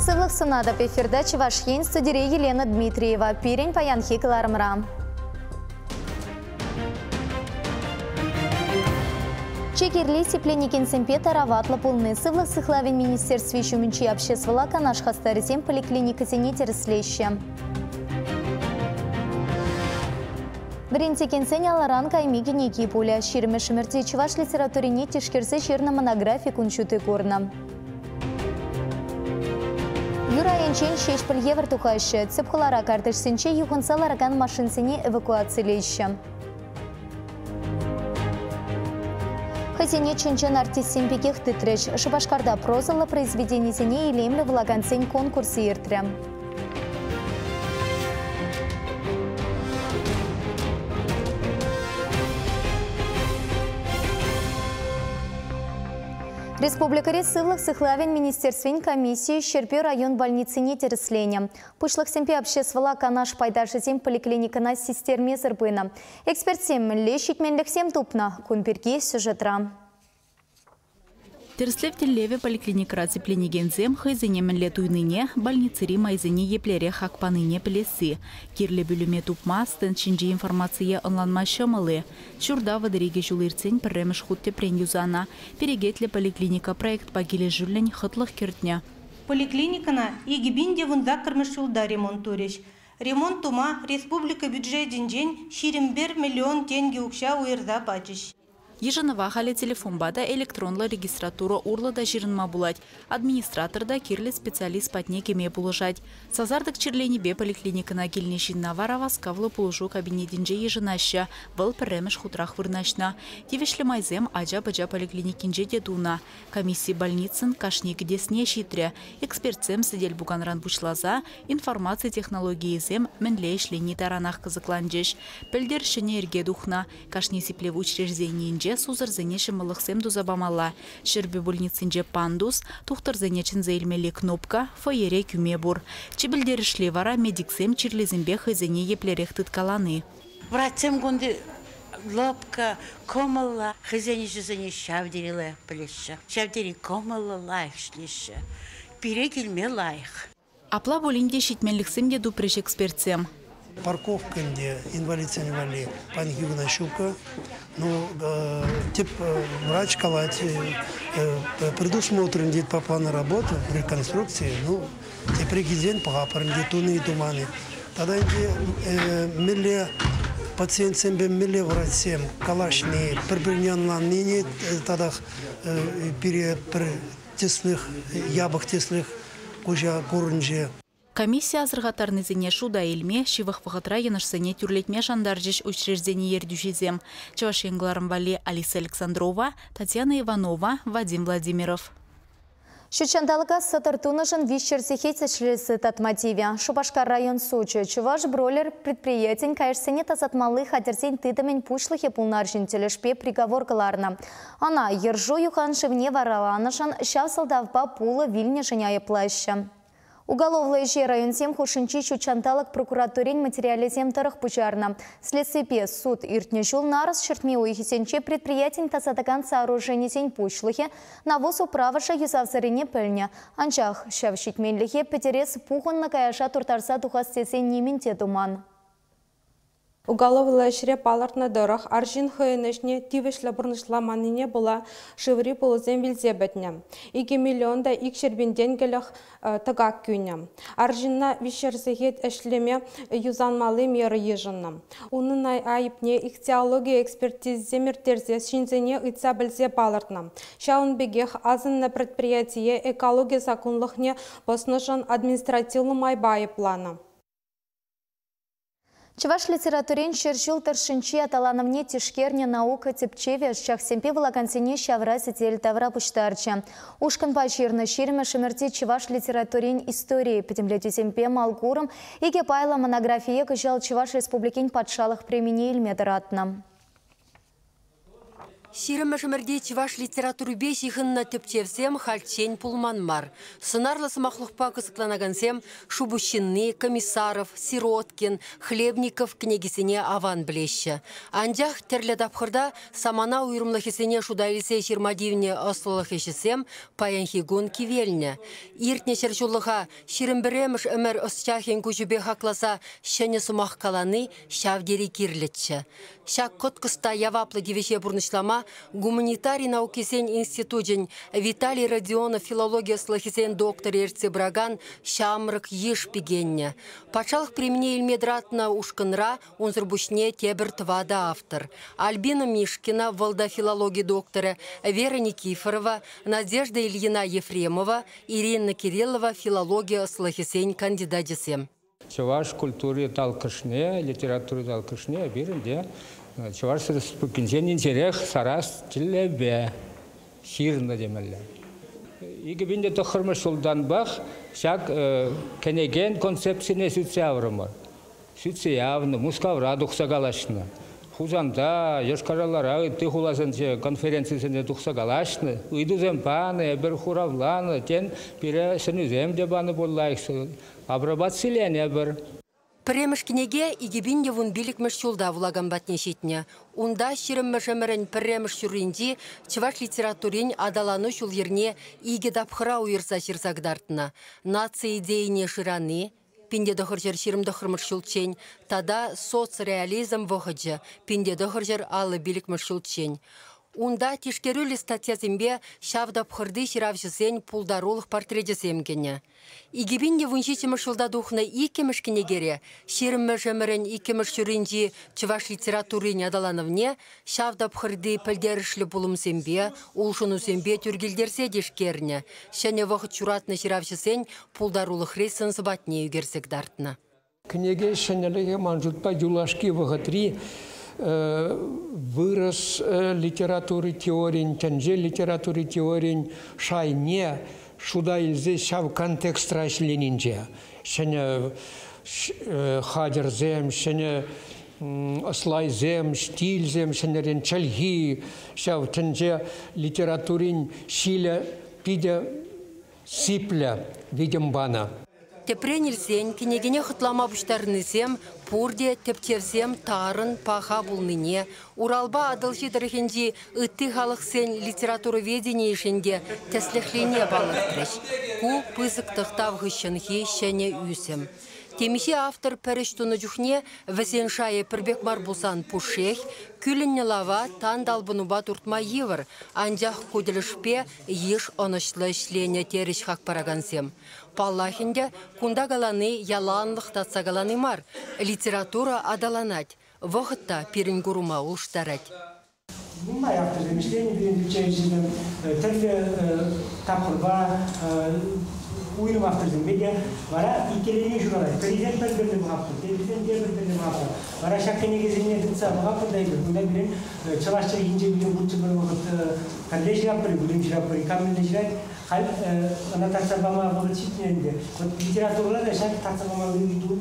Сывлық сынады эфирда Чувашьен студире Елена Дмитриева. Пирень паянхи кыларымра. Чекерли сепленекен семпе тараватлы полны сывлық сыхлавен министерстве шуминчи обществола канаш хастарисем поликлиникасене терслеща. Бринтекен сен аларан каймиги неки пуля. Ширме шимерти Чуваш литературине тишкерсе ширна монография кунчуты корна. Юрайенчен 6 евро тухашы. Цепхулара картышсенче юхунсалараган машинсене эвакуациялейші. Хазине ченчен артист семпекех титреш. Шабашкарда прозала произведение сене илемлі влагансен конкурсы ертря. Республикаре сывлық сыхлавен министерствен комиссии Щерпе район больницыне тереслене. Пышлық семпе обществола канаш пайдашызем поликлиникана систерме зырбына. Экспертсем лешикменліксем тупна. Кунперге сюжетра. Терслев телеве поликлиникра цепленегензем хайзенемен летуйныне больницыри майзыне еплере хакпаныне плесы. Кирле бүліме тупма стен чинжи информация онланма шамалы. Шурда вадыриге жулырцен пірремеш хутте прен юзана. Перегетле поликлиника проект пагиле жүрлен хытлых кертня. Поликлиникана егибинде вунда кырмышулда ремонт туреш. Ремонт тума республика бюджетин жен 21 миллион тенге укша уйырда бачыш. Ежанова хали телефон бада электронла регистратура урлада жирынма булать. Администраторда кирле специалист патне кеме пулышать. Сазардык чирленебе поликлиникана килнешин наварава скавлы пулышу кабинетинже ежанаща. Был пірремеш хутрах вырнашна. Тевешле майзем аджа-баджа поликлиникинже дедуна. Комиссии больницын кашник десне щитря. Экспертсем сидель буганран бучлаза. Информация технологии зем менле ишлени таранах кызыкланжеш. Пельдершіне эрге духна. Кашни сиплев учреждениинже сузыр зенеші мылықсем дузабамала. Шербе больницинже пандус, тухтар зенечин зейлмелі кнопка, фойере күме бур. Чебілдерішле вара медиксем чирлезімбе хайзене еплерех тыткаланы. Вратсем гонды лапка, комала, хайзене жызене шавдериле плеша. Шавдери комала лайх шлиша. Пире келме лайх. Апла болинде шитменліксем де дупреш экспертсем. Парковканде инвалидсене вали пангивна щука. Ну, тип врач калать предусмотрен по плану работы, реконструкции, ну, теперь день по туны и туманы. Тогда милле пациент сембе милле врачем калашни прибренянна ныне тогда пере тесных ябах тесных кужа курнже. Комиссия азырғатарны зене шуда елме, шивых вағытра енашсене түрлетме жандаржиш учреждение ердюшезем. Чувашьенгларым вали Алиса Александрова, Татьяна Иванова, Вадим Владимиров. Шучандалыға сатыртунышын вишчерсехет сәчлесі татмативе. Шубашкар район Сочи. Чуваш бролер предприятин кайшсене тазатмалы хадерсен тыдымен пушлыхе пулнаржин телешпе приговор кыларна. Ана ержу юхан шевне вараланышын шав салдавба пулы вильне жыняе плаща. Уголовлы же район 7 хушинчи Чучанталык прокуратурин материализем тарых пучарна. Следствие суд иртне жул нараз шертме уихисенче предприятин тасатаган сооружение сень пучлыхе навоз управыша юзавзарине пыльня. Анчах шавшитменлихе петерес пухун на каяша туртарса тухастесен нементе туман. Уголовлы жре палартна дорах аржин хойнышне тивешлі бұрнышламаныне була шыври пулызен вилзебетне. 2 миллионда икшербен денгелях тагак күйне. Аржинна вишерсехет эшлеме юзанмалы меры ежынна. Унынай айыпне ихтиология экспертиземер терзе шинзене ыца білзе палартна. Шаунбегех азынна предприятие экология законлыхне поснышын административлы майбайы плана. Чуваш литературин шершил торшинчи аталанымне тишкерне наука тепчеве шахсемпе влагансене шаврази тель тавра пуштарча. Ушкан пачирны ширме шимерти чуваш литературин истории петемлети семпе малгурым иге пайла монография кыжал Чуваш республикин патшалых премини илмедератна. Ширімі чываш литературы беш ихынна тепчевсем хальчень пулманмар. Сынарлы сымақлықпа кысыкланагансем Шубущинны, Комиссаров, Сироткин, Хлебников княгисене аван білеші. Анжақ терлі дапқырда самана уйрымлахисене шудайлисе ширмадивне ослылахешісем паянхигун кивеліне. Иртне шерчулыға ширімбіреміш өмір осчахен күжібе хақласа шәне сумақ каланы шавдері кирлетші. Шак коткыста яваплы девеше бұрнышлама гуманитарий наукисен институтен Виталий Родионов филология слахисен доктор Эрце Браган шамрык еш пигенне. Пачалық примене илмедратна ушкынра онзырбушне тебір твада автор. Альбина Мишкина, волда филологии доктора, Вера Никифорова, Надежда Ильина Ефремова, Ирина Кириллова, филология слахисен кандидатисем. Чуваш культуре талкышне, литературе талкышне, бирінде. Чуваш республикинжен интерех сарас тилебе, ширна демелле. Иге бинде тохырмы шулдан бах, шак кенеген концепцияне сүтсяврымыр. Сүтсявны, мускавра дұқсагалашны. Хузанда, ешкаралара, ты хулазанче конференциясыне дұқсагалашны. Уйдузем паны, бір хуравланы, тен пире сынузем дебаны боллайықсы. Абрабат селене бір. Премеш кнеге игебинде вун билик мешчулда влагам батнешитне. Унда ширим мешемерен премеш шуринди чываш литературин адалану шул ерне иге дапхыра уйырса ширсагдартына. Нация идейне шираны, пинде дохыржер ширим дохырмыш шулчень, тада соцреализм вохыджа, пинде дохыржер алы билик мешчулчень. Унда тишкерюли статьязембе шавда пхырды ширавжызен пулдарулых портретеземгене. Игебинде вуншичимы шулда духна икемеш кенегере, ширімі жемірін икемеш шүрінжі чываш литературын адалановне, шавда пхырды пілдерішлі булымсембе, улшынусембе түргелдерсе дешкерне, шәне вақыт чуратны ширавжызен пулдарулых рейсын сыбатне үгерсек дартына. Книге шәнеліге манжутпа юлашки вағытри вырос литературы теорин, тенже литературы теорин шайне, шуда илзе шав контекст райшленинже. Шене хадерзем, шене слайзем, штильзем, шенерен чальги, шав тенже литературин шиля пиде сипля видимбана. Тепрен일сен, кенегене хытлама бұштарынызем, пурде тептевсем тарын паха булныне, Уралба адылши дырхенди ытты халықсен литературоведение ішінде тәсліхлене балықтырыш. Ку пызык тықтав ғышынхи шәне үсім. Темиши автор пәріштуны жүхне вәсен шайы пірбекмар бұлсан пушех, күлінне лава тан далбынуба туртма евір, анжақ көділішпе еш онышлы ішлене теріш хақ парагансем. Паллахінде кунда галаны яланлық татса галаны мар, литература адаланать, вғытта перінгурума ұлштарать. Bunlar yaptı demişler, birinci içerisinde tabii tapılba, uyum yaptırdım. Bir de bana ilkeleriye şuralar, prezident belirli bu hafta, prezident belirli bu hafta. Bana şakkene gezinliğe tutsa bu haftadaydı. Bunda birin çalışça ince bilim burcu bir vakit kalleşi yaptırı, bilimci yaptırı, kamilleşiler. Ana taksabama vakit çiftlerinde. Literatürler de şak taksabama videoyu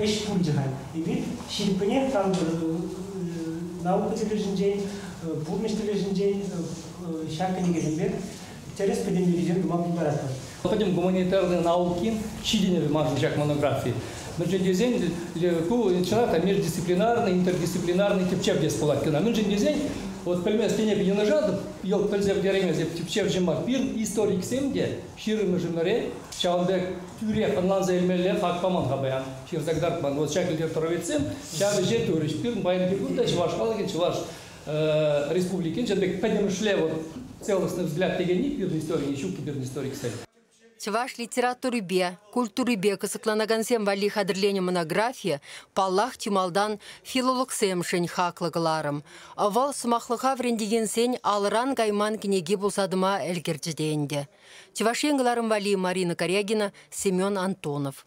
eş burcu hal. Bir şirpine kaldı. Nauka televizyonda, bulmuş televizyonda şarkını gezimde, через pedemlerden duman yaratır. Ходим гуманитарные науки, чиденевый мажучак монографии. Нужен дизайн, человек междисциплинарный, интердисциплинарный типчев без полаткина. Нужен дизайн, вот пельмес пене не нажат, ел пельзев деревня типчев жемар пир историк семде, ширым жемаре, чалбек тюре фанланза эльмеле фак поман хабаян, шир загдартман, вот чакелдер торовицем, чавы же туриш пир, байны пиргунда, чуваш халыгин, чуваш республикин, чадбек поднемышле вот целостный взгляд тегени пирный историк, еще пирный историк сел. Чываш литературы бе, культуры бе кысыкланагансем вали хадырлене монография, паллах тималдан филологсем шень хаклыгыларым. Авал сымақлыға врендеген алыран гайман кенеге болсадыма әлгерджеденде. Чываш еңгіларым вали Марина Корягина, Семен Антонов.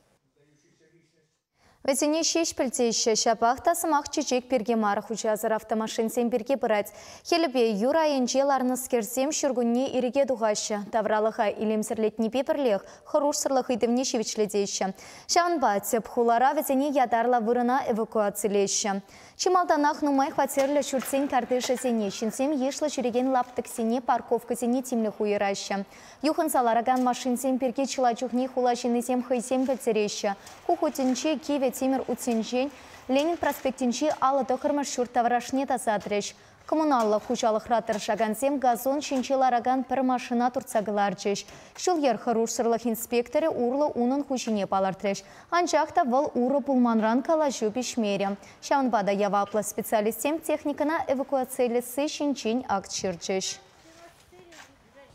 Весене шеш пілтейші шапақта сымақ чечек перге марық учазыр автомашин сен перге бұрад. Хеліпе юра енжеларны скерсем шүргінне иреге дуғашы. Тавралыға илемсірлетні пепірлех, хорушсырлық идімне шевічледейші. Шавынба теп хулара весене ядарла вырына эвакуацийлейші. Чималданақ нумай хватерлі шүртсен картышы сене, шинсем ешлі жүреген лаптық сене парковка сене тимлі хуйырайшы. Юхын салараган машин сен перге чылачухне хулашыны сем хайсем пәтсерейші. Хухутінче кеве темір утсенжен, Ленин проспектінче алы тұқырмыр шүрт таврашне тазадреш. Коммуналлы хужалық ратыр шагансем газон шинчелараган бір машина турцагылар жеш. Шыл ер хорушсырлық инспекторы урлы унын хужине балартреш. Анжақта выл уры пулманран калажу бешмере. Шаунбада яваплы специалистем техникана эвакуациялысы шинчен акт чирджеш.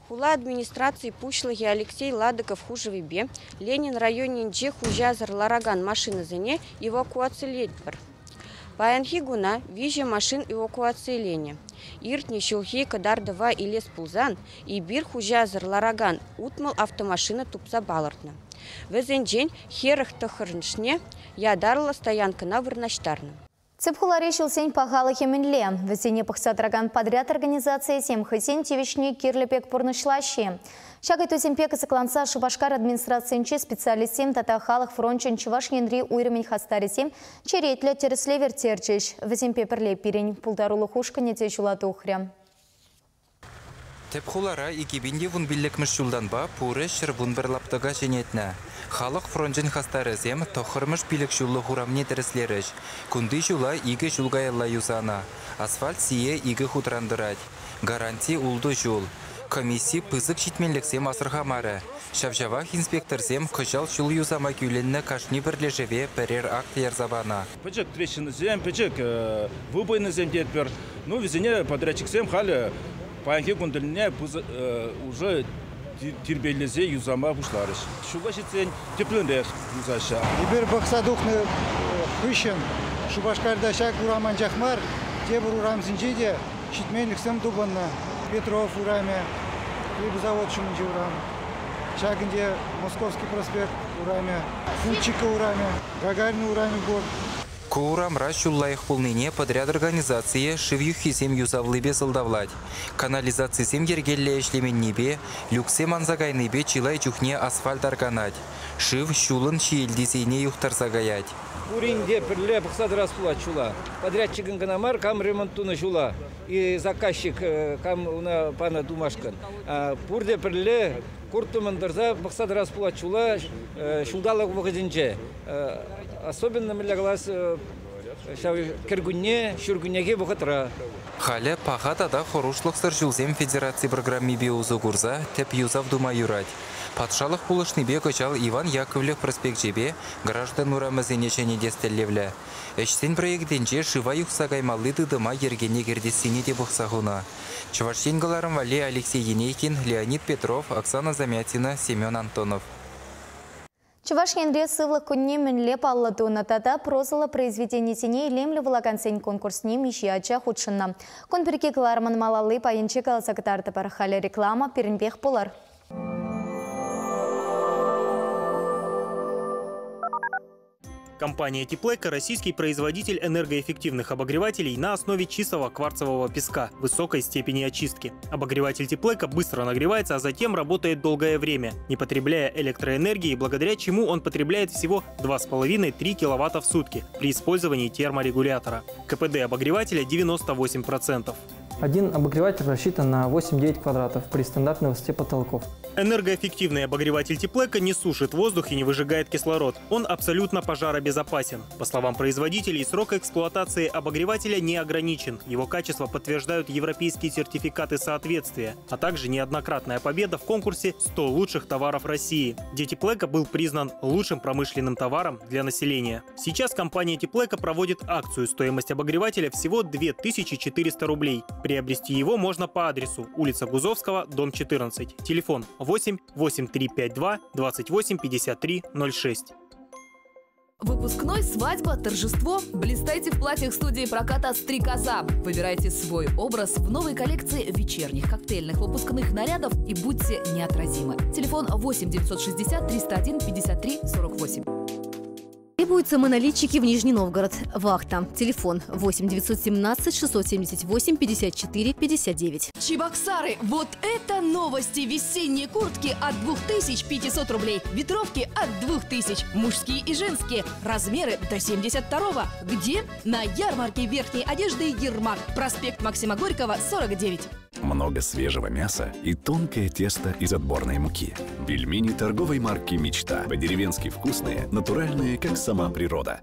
Хула администрации Пушлыги Алексей Ладыков хужевебе, Ленин районе Нже хужазар лараган машины зене эвакуациялетпір. Паянхи гуна виже машин эвакуацияления. Иртни шулхи кадардова и лес пулзан, и бир хужазар лараган утмал автомашина тупса балартна. Везенджень херах тахарншне ядарла стоянка на вырнаштарна. Цепхуларе шылсен пағалы хеменле. Везене пықсатраган подряд организации сем хысен тевишне кирлепек пұрнышлаще. Шагай туземпек ысыкланса Шубашкар администрациянче специалистем тата халық фрончен Чуваш Янри уйрымен хастарисем черетлі теріслевер терчеш. Веземпе пірле пирень пулдарулы хушканете жулаты ухря. Тепхулара икибинде вун биллekмеш жулданба пуры шырбун бір лаптыға женетні. Халық фронжен хастарызем тоқырмыш билік жулы хурамне дәріслеріш. Күнді жула игі жулғайылла юзана. Асфальт сие игі хутрандырать. Гарантия улды жул. Комиссия пызык житменліксем асырғамары. Шавжавах инспекторзем күжал жул юзама күленні кашни бірлежеве бірер акт ерзабана. Пычык трещинызем, пычык выбойнызем детпер. Ну, везене подрядчиксем халі паянки күнділіне уже тербелезе юзама бұшларыш. Шуға жетсен тепліндер юзаша. Ибір бұқсадуқны күшін Шубашкарда шак ураман жақмар, тебір урам зінжеде шитменліксем дубанна. Петров ураме, хлебозавод шумынжи урам. Шагынде Московский проспект ураме, Фунчика ураме, Гагарин ураме год. Курам рашуллайх полныне подряд организации шивюхисем юзавлыбе сылдавлать. Канализациясем ергелле эшлеменнебе, люксем анзагайныбе чилай чухне асфальт арганать. Шив шулын шиелдисейне юхтарса гаять. Уринде перле пықсад расплат чула. Подрядчигын гынамар кам ремонтуны чула. И заказчик кам уна пана думашкан. Пурде перле куртумандырза пықсад расплат чула шулдалық вғызынче. Особенно мляглас кергунне, шургунняге бұғытыра. Халя пахатада хорушлық сыржулзем федерации программе биозу гурза теп юзав дума юрать. Патшалық пулышныбе көчал Иван Яковлев проспектжебе граждан урамызыне чәне дестеллевлі. Эшсен проектенче шыва юқса гаймалы дыдыма ергене кердесіне де бұқсағуна. Чувашенгаларым Вале Алексей Енейкин, Леонид Петров, Оксана Замятина, Семен Антонов. Чуваш Янре сывлы күнне мінлеп аллатуына тата прозылы произведение сене илемлі вылағансен конкурсне миши ача худшынна. Күн бірге кыларман малалы пайынче каласақтарды бар халі реклама перінбек болар. Компания Теплека – российский производитель энергоэффективных обогревателей на основе чистого кварцевого песка высокой степени очистки. Обогреватель Теплека быстро нагревается, а затем работает долгое время, не потребляя электроэнергии, благодаря чему он потребляет всего 2,5-3 кВт в сутки при использовании терморегулятора. КПД обогревателя 98%. Один обогреватель рассчитан на 8-9 квадратов при стандартной высоте потолков. Энергоэффективный обогреватель Теплека не сушит воздух и не выжигает кислород. Он абсолютно пожаробезопасен. По словам производителей, срок эксплуатации обогревателя не ограничен. Его качество подтверждают европейские сертификаты соответствия, а также неоднократная победа в конкурсе «100 лучших товаров России», где Теплека был признан лучшим промышленным товаром для населения. Сейчас компания Теплека проводит акцию. Стоимость обогревателя всего 2400 рублей. Приобрести его можно по адресу: улица Гузовского, дом 14. Телефон 8 8352 28 53 06. Выпускной, свадьба, торжество. Блистайте в платьях студии проката «Стрекоза». Выбирайте свой образ в новой коллекции вечерних коктейльных выпускных нарядов и будьте неотразимы. Телефон 8 960 301 53 48. Требуются монолитчики в Нижний Новгород. Вахта. Телефон 8 917 678 54 59. Чебоксары. Вот это новости! Весенние куртки от 2500 рублей. Ветровки от 2000. Мужские и женские. Размеры до 72-го. Где? На ярмарке верхней одежды «Ермак». Проспект Максима Горького, 49. Много свежего мяса и тонкое тесто из отборной муки. Пельмени торговой марки «Мечта». По-деревенски вкусные, натуральные, как сама природа.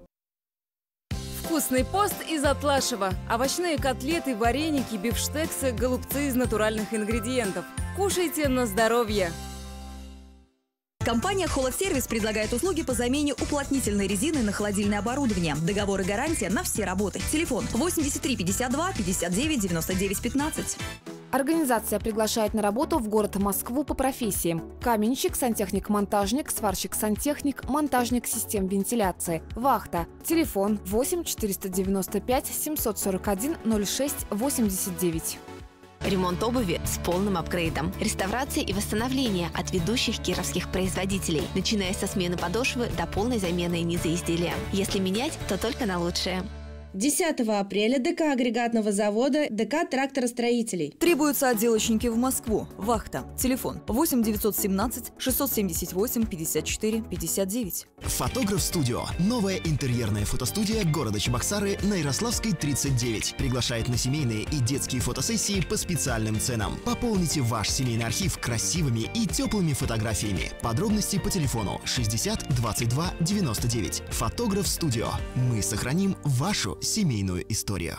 Вкусный пост из Атлашева. Овощные котлеты, вареники, бифштексы, голубцы из натуральных ингредиентов. Кушайте на здоровье. Компания «Холодсервис» предлагает услуги по замене уплотнительной резины на холодильное оборудование. Договор и гарантия на все работы. Телефон 83 52 59 99 15. Организация приглашает на работу в город Москву по профессиям: каменщик, сантехник-монтажник, сварщик-сантехник, монтажник систем вентиляции. Вахта. Телефон 8 495 741 06 89. Ремонт обуви с полным апгрейдом. Реставрация и восстановление от ведущих кировских производителей, начиная со смены подошвы до полной замены низа изделия. Если менять, то только на лучшее. 10 апреля ДК агрегатного завода ДК тракторостроителей. Требуются отделочники в Москву. Вахта. Телефон 8 917 678 54 59. Фотограф-студио. Новая интерьерная фотостудия города Чебоксары на Ярославской, 39. Приглашает на семейные и детские фотосессии по специальным ценам. Пополните ваш семейный архив красивыми и теплыми фотографиями. Подробности по телефону 60 22 99. Фотограф-студио. Мы сохраним вашу семейную историю.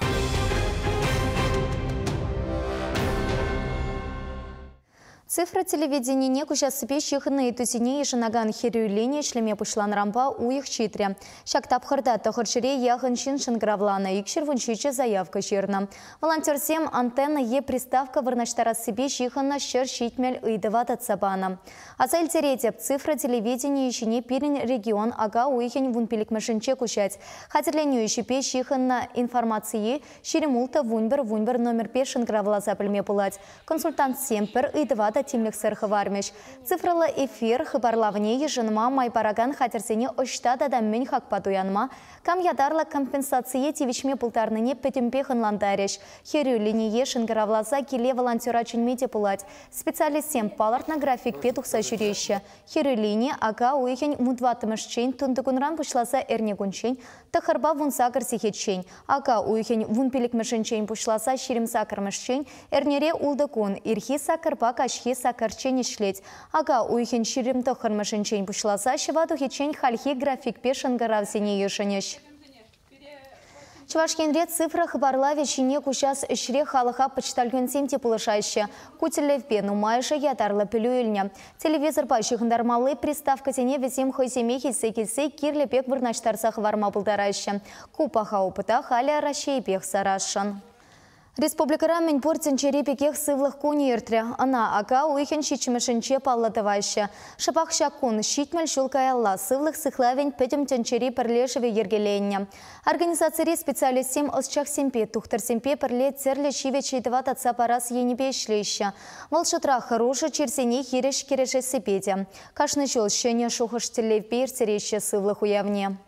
Цифра телевидения не кущас сыпещих на итусине и шанаган херюление шлеме пушлан рампа у их читре. Шак тапхарда тохаршире яханшин шангравлана икшер вунчиче заявка черна. Волонтерсем антенна е приставка варнаштара сыпещих на щер щитмель идыват от сабана. А цель теретеп цифра телевидения еще не пирен регион ага уихень вунпилик машинче кущать. Хатерленю еще пещих на информации ширемулта вунбер номер 5 шангравла запельме пулать. Консультант семпер идыват тимлік сырхывармеш. Цифралы эфир хыбарлавне ежынма майпараган хатерсене оштада да мен хакпатуянма, кам ядарлы компенсация тивичме пултарныне петемпехын ландареш. Херю линие шынгаравласа келе волонтера чынмете пулать. Специалистем паларт на график петухса жүрейші. Херю линия ага уйхен мудватымышчен тундыкунран пушласа эрнегунчен, тахарба вунса карсихетчен. Ага уйхен вунпелик мышынчен пушласа ширимса кармышчен, эрнере улдыкун, ирхи сакарба кашхи сакарчен ишлеть. Ага уйхен ширим тохармышынчен пушласа, шиваду хечен хальхи график пешен гаравсене ешенеш. Чувашкенре цифра хабарла вечине кущас шре халаха почтальгенсем тепулышайще. Кутелевпе нумайше ятарлы пилюэльня. Телевизор пайщихындар малы приставка тене весем хойсеме хитсе кирле пек вырнаштарсах варма пулдарайще. Купаха опыта халя ращей пех сарашан. Республика рамен портен черепекех сывлых куни иртре. Ана ака уйхен щичмешенче паллатываще. Шапах шакун щитмель шулкаялла сывлых сыхлавень петем тенчери перлешеве ергеленне. Организация специалистем осчах семпе тухтар семпе перле церле чиве чейтыват отца парас енипе шлеща. Волшатра хороша черсене хиреш кереше сепете. Кашны жол щене шухаш телевпе ирцереще сывлых уявне.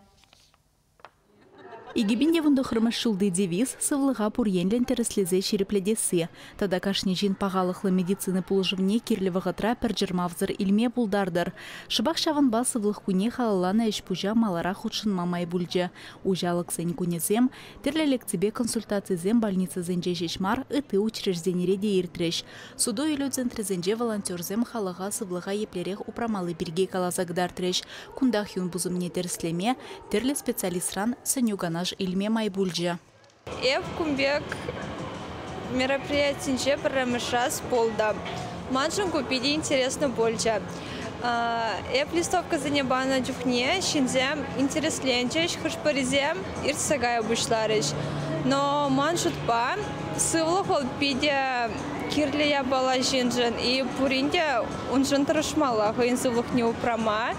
Игибинде вундохрымашылды девиз сывлыға пурьенлен тереслезе черепледесе. Тада кашнежин пағалықлы медицины пулжывне кирлевағытра пәрджірмавзыр илме булдардар. Шыбақ шаванба сывлық күне халалана эшпужа малара худшын мамай бульджа. Ужалық зен күнезем, терлелектебе консультацизем больницы зенже жешмар ыты учрежденереде иртреш. Судо үйлі центрезенже волонтерзем халаға сывлыға еплерех упрамалы бірге калазагдар треш. Кундах юн бузымне тереслеме, терле специалистран сынюганаш Ильме Майбульджа. Эв кумбек мероприятие промыша с полда. Маншин купить интересно больше. Эв листовка за небана дюхне, шинзем интерес ленчеш, хашпаризем, ирцагая бушлариш. Но маншут па сывлохол пидя кирлия бала жинжен и пуринде унжен трошмала, хоин сывлох не упрама.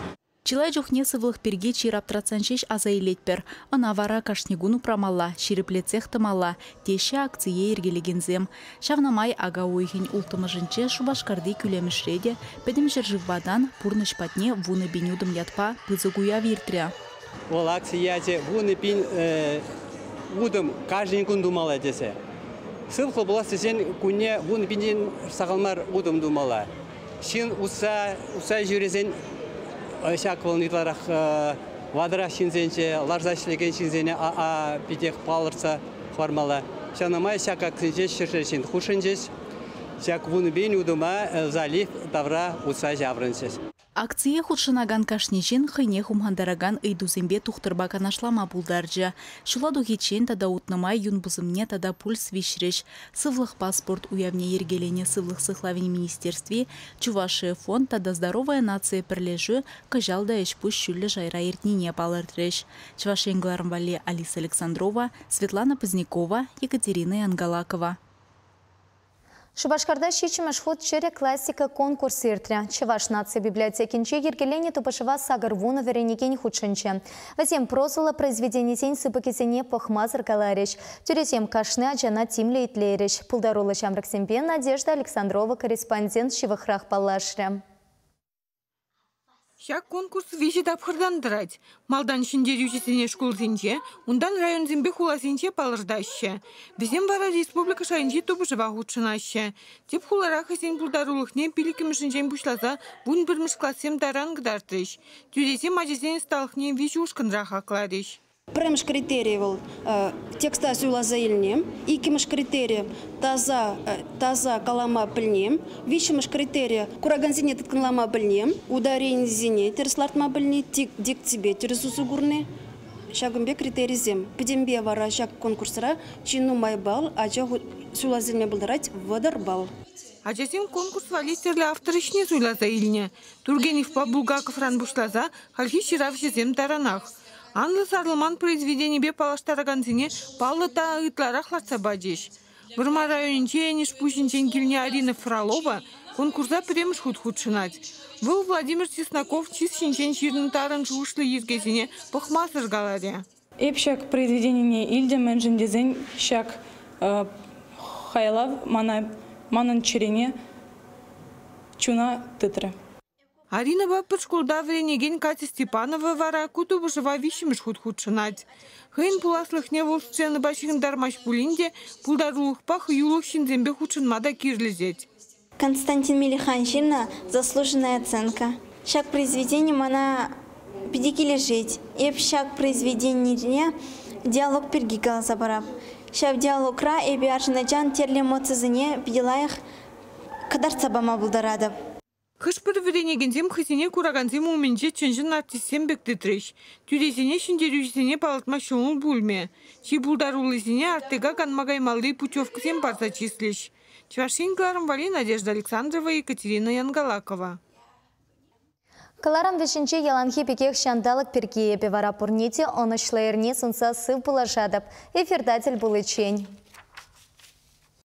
Чилай жохне сывлых перге чираптратсаншеш азайлетпер. Ана вара кашнегуну прамалла, ширеплецех тамалла, теше акция ергелегензем. Шавнамай ага уйхин ултымыжынче Шубашкарды күлемішреде, педем жыржывбадан пурныш патне вуны бенюдым ятпа пызыгуя виртря. ол акцияте вуны пин удым каждый күн думала десе. Сылқы была сен күнне вуны пинден сағалмар удым думала. Шин уса жүрезен шак волнытларах вадыра шинзенче, ларзашлеген шинзене питек палырса формала. Шанамай шак акцинче шершершин хушинчеш. Шак вуны бен удыма залив тавра уса жаврынчеш. Акция худшынаган кашнежен хыйне хумхандараган ыйдузембе тухтырба канашлама булдаржа. Шуладу хечен тада утнымай юнбузымне тада пульс вишреш. Сывлых паспорт уявне ергелене сывлых сыхлавень министерстве, Чувашия фонд тада здоровая нация перлежу, кажалда эшпуш шүллі жайра ертнине палыртреш. Чувашенгларым вале Алиса Александрова, Светлана Позднякова, Екатерина Ангалакова. Шубашкарда шичимаш ход чере классика конкурс иртря. Чуваш нация библиотекинче ергелене тупашева сагарвуна веренекен худшинче. Вазем прозула произведение тень сыпакизене похмазыр галареш. Тюретем кашны аджана тимле итлереш. Пулдарула Шамраксембен Надежда Александрова, корреспондент Шивахрах Палашре. Шак конкурс вещи тапхырдан драть. Малдан шиндерючесене школ зинче, ундан район зимбе хуласинче палырдаще. Безем бара республика шайынче тубышыва худшынаще. Теп хулараха сен пулдарулыхне пиликімішінчен бушлаза вун бірміш классем даран гдартыш. Тюресем ажесен сталыхне вещи ушкынраха акладыш. Премш критерий был текста сюла заильнем, икимш критерий таза калама пыльнем, вишимш критерий кураганзине тканлама пыльнем, ударение зине терслартма пыльне, дик тебе терсусу гурне, шагымбе критерий зем, пидембе вара шаг конкурсера, чину майбал, ача сюла заильне булдарать водар бал. Ачасем конкурс валистерлі авторышне суйла заильне, Тургенев Булгаков ран бушлаза, хальхи ширавши зем таранах. Анлы сарлыман произведение бе палаштараганзине палы та ытларах ларца бадеш. Бурма районинче энеш пушинчен килне Арина Фролова конкурса премш худшынать. Был Владимир Чесноков чиз шинчен ширны тарын жушлы ергезине похмасыр галария. Эпшак произведение Ильде Менжендезен шак хайлав манан черене чуна тытры. Арина бапыр школда вренеген Катя Степанова вара кутубышыва вишіміш худшынать. Хын пуласлыхне вол сцены башығын дармаш пулинде пулдарулықпах юлық шинзембе худшынмада кирлізет. Константин Мелиханщина заслуженная оценка. Шак произведение мана педики лежить. Эп шак произведение диалог пергигал забараб. Шак диалогра эби аржинаджан терле моцизыне педилаях кадарца бама булдарадаб. Хышпыр веренегензем хысене кураганзем уменже чынжын артистсем бектетреш. Тюресене шиндерюжесене палатма шоңыл бульме. Чи булдарулысене артега канмагаймалды путевкасем барса числеш. Чувашенгларым вали Надежда Александрова, Екатерина Ангалакова. Каларам вешінче яланхи пекех шандалык перкие певара пурнете, онышлайырне сынса сыв булажадып. Эфирдатель булычень.